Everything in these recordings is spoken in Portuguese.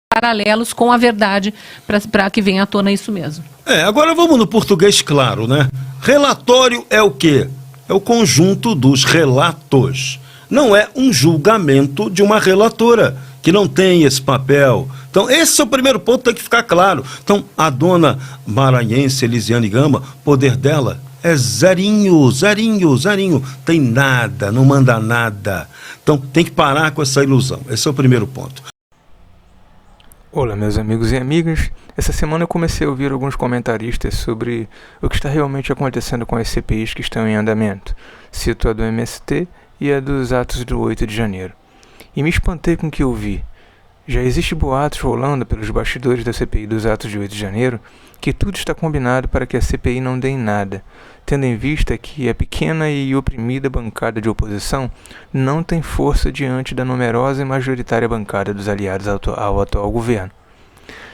paralelos com a verdade para que venha à tona isso mesmo. Agora vamos no português claro, né? Relatório é o quê? É o conjunto dos relatos. Não é um julgamento de uma relatora, que não tem esse papel. Então, esse é o primeiro ponto, tem que ficar claro. Então, a dona maranhense Elisiane Gama, poder dela é zerinho, zerinho, zerinho. Tem nada, não manda nada. Então, tem que parar com essa ilusão. Esse é o primeiro ponto. Olá, meus amigos e amigas. Essa semana eu comecei a ouvir alguns comentaristas sobre o que está realmente acontecendo com as CPIs que estão em andamento. Cito a do MST e a dos atos do 8 de janeiro. E me espantei com o que eu vi. Já existe boatos rolando pelos bastidores da CPI dos atos de 8 de janeiro que tudo está combinado para que a CPI não dê em nada, tendo em vista que a pequena e oprimida bancada de oposição não tem força diante da numerosa e majoritária bancada dos aliados ao atual governo.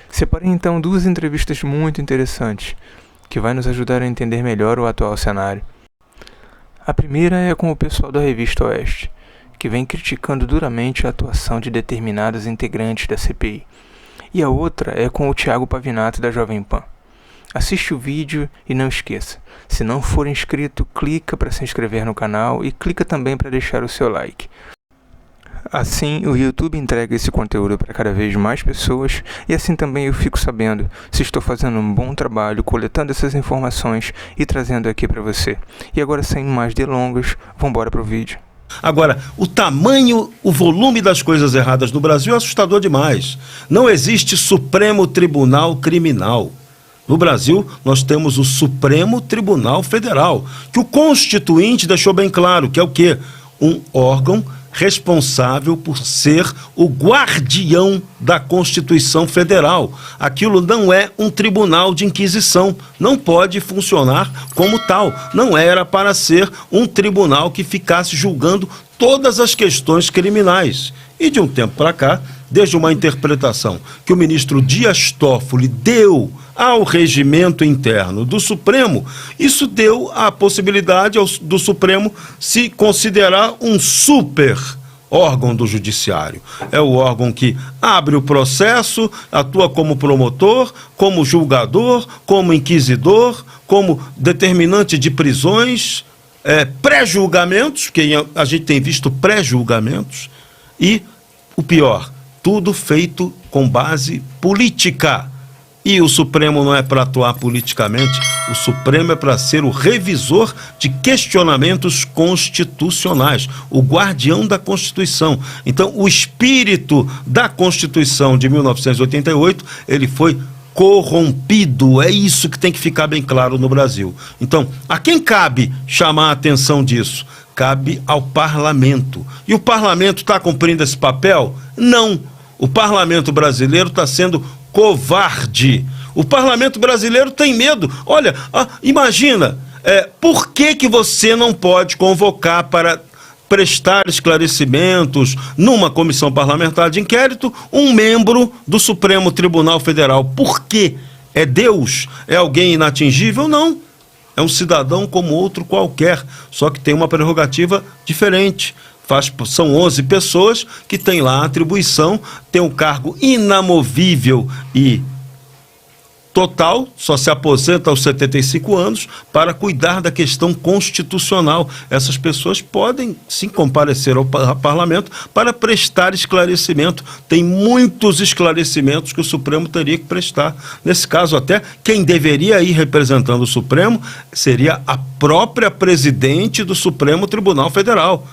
Separei então duas entrevistas muito interessantes, que vai nos ajudar a entender melhor o atual cenário. A primeira é com o pessoal da Revista Oeste, que vem criticando duramente a atuação de determinados integrantes da CPI. E a outra é com o Thiago Pavinato da Jovem Pan. Assiste o vídeo e não esqueça, se não for inscrito, clica para se inscrever no canal e clica também para deixar o seu like. Assim, o YouTube entrega esse conteúdo para cada vez mais pessoas e assim também eu fico sabendo se estou fazendo um bom trabalho coletando essas informações e trazendo aqui para você. E agora, sem mais delongas, vamos embora para o vídeo. Agora, o tamanho, o volume das coisas erradas no Brasil é assustador demais. Não existe Supremo Tribunal Criminal. No Brasil, nós temos o Supremo Tribunal Federal, que o Constituinte deixou bem claro, que é o quê? Um órgão responsável por ser o guardião da Constituição Federal. Aquilo não é um tribunal de inquisição, não pode funcionar como tal. Não era para ser um tribunal que ficasse julgando todas as questões criminais. E de um tempo para cá, desde uma interpretação que o ministro Dias Toffoli deu ao regimento interno do Supremo, isso deu a possibilidade do Supremo se considerar um super órgão do judiciário. É o órgão que abre o processo, atua como promotor, como julgador, como inquisidor, como determinante de prisões, pré-julgamentos, que a gente tem visto pré-julgamentos, e o pior, tudo feito com base política. E o Supremo não é para atuar politicamente, o Supremo é para ser o revisor de questionamentos constitucionais, o guardião da Constituição. Então, o espírito da Constituição de 1988, ele foi corrompido. É isso que tem que ficar bem claro no Brasil. Então, a quem cabe chamar a atenção disso? Cabe ao parlamento. E o parlamento está cumprindo esse papel? Não. O parlamento brasileiro está sendo covarde. O parlamento brasileiro tem medo. Olha, imagina, por que você não pode convocar para prestar esclarecimentos numa comissão parlamentar de inquérito um membro do Supremo Tribunal Federal? Por quê? É Deus? É alguém inatingível? Não. É um cidadão como outro qualquer, só que tem uma prerrogativa diferente. São 11 pessoas que têm lá a atribuição, tem um cargo inamovível e total, só se aposenta aos 75 anos para cuidar da questão constitucional. Essas pessoas podem sim comparecer ao parlamento para prestar esclarecimento. Tem muitos esclarecimentos que o Supremo teria que prestar. Nesse caso até, quem deveria ir representando o Supremo seria a própria presidente do Supremo Tribunal Federal.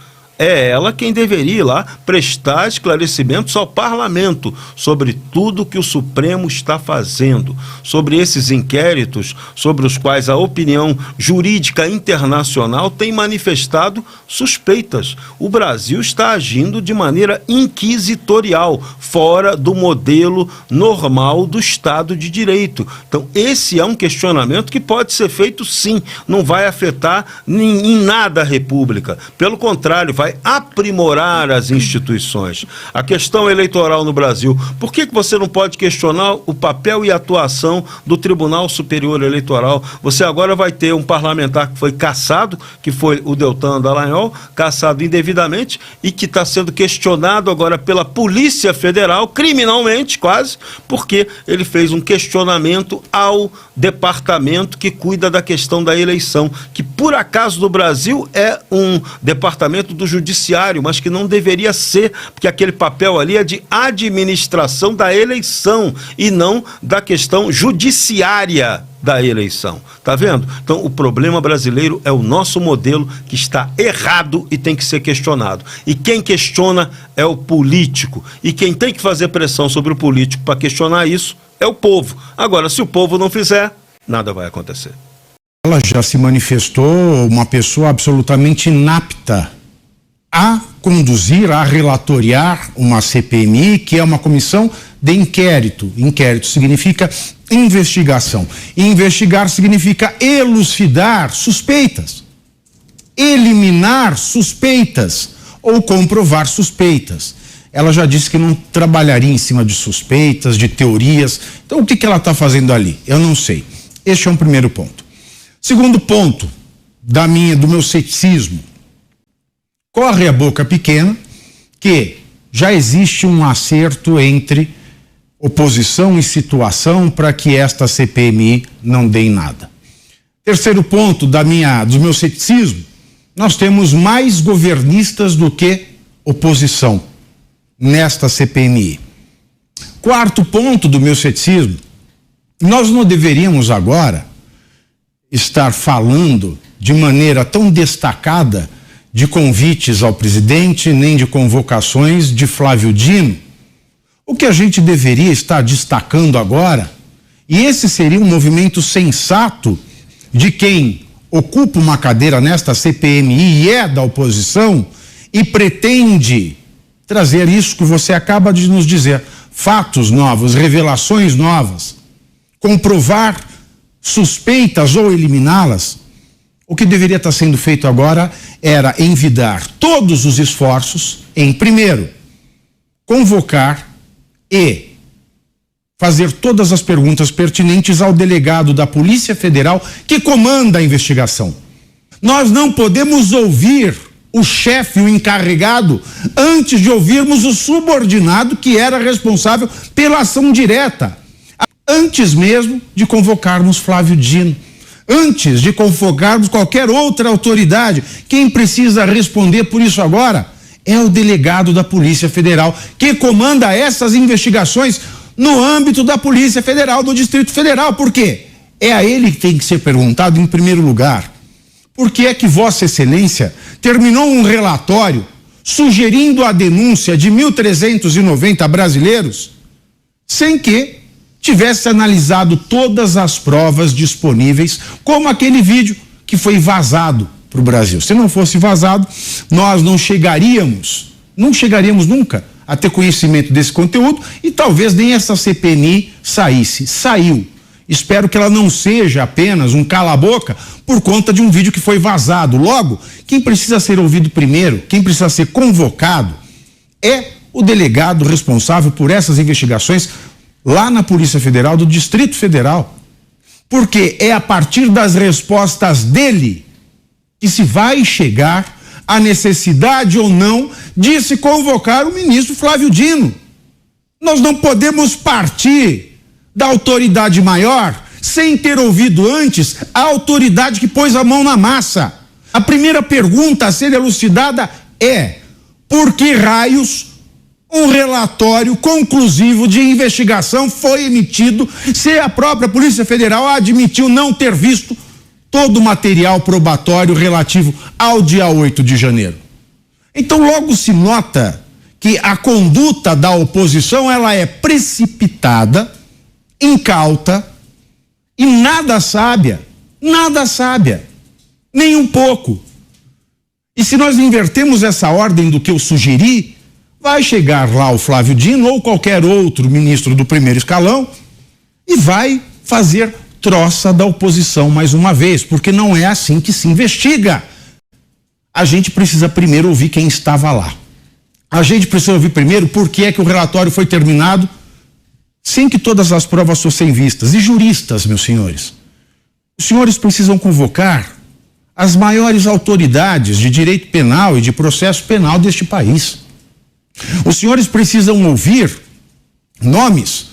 É ela quem deveria ir lá prestar esclarecimentos ao parlamento sobre tudo que o Supremo está fazendo, sobre esses inquéritos, sobre os quais a opinião jurídica internacional tem manifestado suspeitas. O Brasil está agindo de maneira inquisitorial, fora do modelo normal do Estado de Direito. Então, esse é um questionamento que pode ser feito sim, não vai afetar em nada a República. Pelo contrário, vai vai aprimorar as instituições. A questão eleitoral no Brasil, por que você não pode questionar o papel e a atuação do Tribunal Superior Eleitoral? Você agora vai ter um parlamentar que foi cassado, que foi o Deltan Dallagnol, cassado indevidamente e que está sendo questionado agora pela Polícia Federal, criminalmente quase, porque ele fez um questionamento ao departamento que cuida da questão da eleição, que por acaso no Brasil é um departamento do judiciário, mas que não deveria ser, porque aquele papel ali é de administração da eleição e não da questão judiciária da eleição. Tá vendo? Então o problema brasileiro é o nosso modelo que está errado e tem que ser questionado. E quem questiona é o político. E quem tem que fazer pressão sobre o político para questionar isso é o povo. Agora, se o povo não fizer, nada vai acontecer. Ela já se manifestou uma pessoa absolutamente inapta a conduzir, a relatoriar uma CPMI, que é uma comissão de inquérito. Inquérito significa investigação. E investigar significa elucidar suspeitas, eliminar suspeitas ou comprovar suspeitas. Ela já disse que não trabalharia em cima de suspeitas, de teorias. Então, o que ela está fazendo ali? Eu não sei. Este é um primeiro ponto. Segundo ponto do meu ceticismo. Corre a boca pequena que já existe um acerto entre oposição e situação para que esta CPMI não dê em nada. Terceiro ponto do meu ceticismo, nós temos mais governistas do que oposição nesta CPMI. Quarto ponto do meu ceticismo, nós não deveríamos agora estar falando de maneira tão destacada de convites ao presidente, nem de convocações de Flávio Dino. O que a gente deveria estar destacando agora, e esse seria um movimento sensato de quem ocupa uma cadeira nesta CPMI e é da oposição e pretende trazer isso que você acaba de nos dizer, fatos novos, revelações novas, comprovar suspeitas ou eliminá-las. O que deveria estar sendo feito agora era envidar todos os esforços em, primeiro, convocar e fazer todas as perguntas pertinentes ao delegado da Polícia Federal que comanda a investigação. Nós não podemos ouvir o chefe, o encarregado, antes de ouvirmos o subordinado que era responsável pela ação direta, antes mesmo de convocarmos Flávio Dino. Antes de convocarmos qualquer outra autoridade, quem precisa responder por isso agora é o delegado da Polícia Federal, que comanda essas investigações no âmbito da Polícia Federal, do Distrito Federal. Por quê? É a ele que tem que ser perguntado em primeiro lugar. Por que é que Vossa Excelência terminou um relatório sugerindo a denúncia de 1.390 brasileiros sem que tivesse analisado todas as provas disponíveis, como aquele vídeo que foi vazado para o Brasil? Se não fosse vazado, nós não chegaríamos nunca a ter conhecimento desse conteúdo e talvez nem essa CPMI saísse. Saiu. Espero que ela não seja apenas um cala-boca por conta de um vídeo que foi vazado. Logo, quem precisa ser ouvido primeiro, quem precisa ser convocado, é o delegado responsável por essas investigações lá na Polícia Federal, do Distrito Federal. Porque é a partir das respostas dele que se vai chegar à necessidade ou não de se convocar o ministro Flávio Dino. Nós não podemos partir da autoridade maior sem ter ouvido antes a autoridade que pôs a mão na massa. A primeira pergunta a ser elucidada é: por que raios um relatório conclusivo de investigação foi emitido se a própria Polícia Federal admitiu não ter visto todo o material probatório relativo ao dia 8 de janeiro? Então logo se nota que a conduta da oposição ela é precipitada, incauta e nada sábia, nem um pouco. E se nós invertemos essa ordem do que eu sugeri, vai chegar lá o Flávio Dino ou qualquer outro ministro do primeiro escalão e vai fazer troça da oposição mais uma vez, porque não é assim que se investiga. a gente precisa primeiro ouvir quem estava lá. A gente precisa ouvir primeiro por que é que o relatório foi terminado sem que todas as provas fossem vistas. E juristas, meus senhores, os senhores precisam convocar as maiores autoridades de direito penal e de processo penal deste país. Os senhores precisam ouvir nomes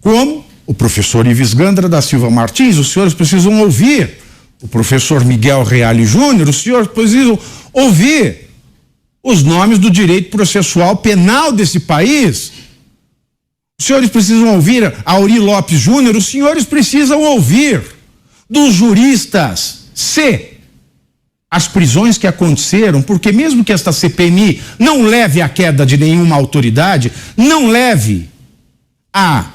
como o professor Ives Gandra da Silva Martins, os senhores precisam ouvir o professor Miguel Reale Júnior, os senhores precisam ouvir os nomes do direito processual penal desse país. Os senhores precisam ouvir Auri Lopes Júnior, os senhores precisam ouvir dos juristas se as prisões que aconteceram, porque mesmo que esta CPMI não leve à queda de nenhuma autoridade, não leve a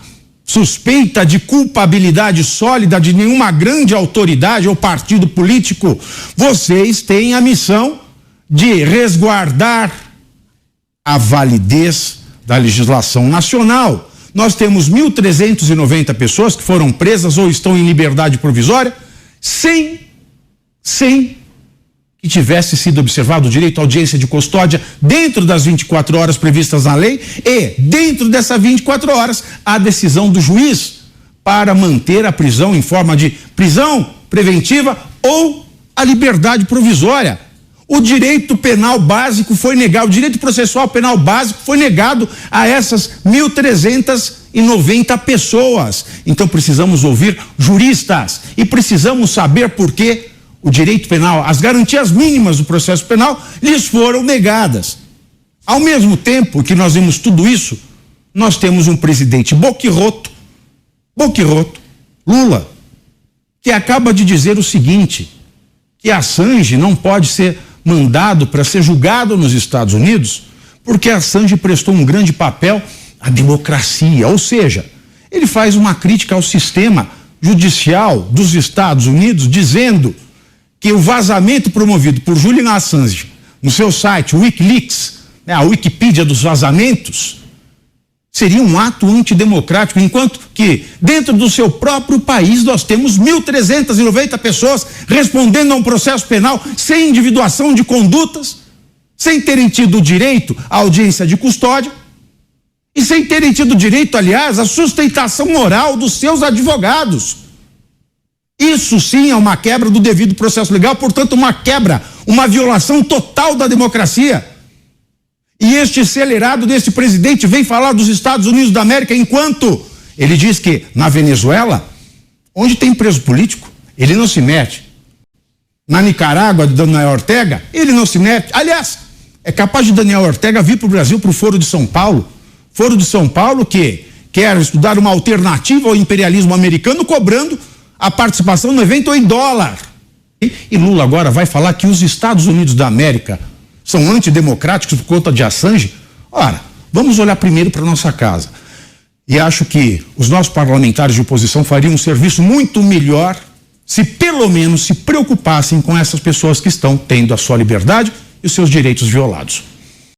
suspeita de culpabilidade sólida de nenhuma grande autoridade ou partido político, vocês têm a missão de resguardar a validez da legislação nacional. Nós temos 1.390 pessoas que foram presas ou estão em liberdade provisória sem que tivesse sido observado o direito à audiência de custódia dentro das 24 horas previstas na lei e, dentro dessas 24 horas, a decisão do juiz para manter a prisão em forma de prisão preventiva ou a liberdade provisória. O direito penal básico foi negado, o direito processual penal básico foi negado a essas 1.390 pessoas. Então precisamos ouvir juristas e precisamos saber por que o direito penal, as garantias mínimas do processo penal lhes foram negadas. Ao mesmo tempo que nós vemos tudo isso, nós temos um presidente boquirroto, Lula, que acaba de dizer o seguinte, que Assange não pode ser mandado para ser julgado nos Estados Unidos, porque Assange prestou um grande papel à democracia, ou seja, ele faz uma crítica ao sistema judicial dos Estados Unidos, dizendo que o vazamento promovido por Julian Assange no seu site Wikileaks, a Wikipedia dos vazamentos, seria um ato antidemocrático, enquanto que dentro do seu próprio país nós temos 1.390 pessoas respondendo a um processo penal sem individuação de condutas, sem terem tido direito à audiência de custódia e sem terem tido direito, aliás, à sustentação moral dos seus advogados. Isso sim é uma quebra do devido processo legal, portanto uma quebra, uma violação total da democracia. E este acelerado desse presidente vem falar dos Estados Unidos da América enquanto ele diz que na Venezuela, onde tem preso político, ele não se mete. Na Nicarágua, de Daniel Ortega, ele não se mete. Aliás, é capaz de Daniel Ortega vir para o Brasil, para o Foro de São Paulo. Foro de São Paulo que quer estudar uma alternativa ao imperialismo americano, cobrando a participação no evento em dólar. E Lula agora vai falar que os Estados Unidos da América são antidemocráticos por conta de Assange? Ora, vamos olhar primeiro para nossa casa. E acho que os nossos parlamentares de oposição fariam um serviço muito melhor se pelo menos se preocupassem com essas pessoas que estão tendo a sua liberdade e os seus direitos violados.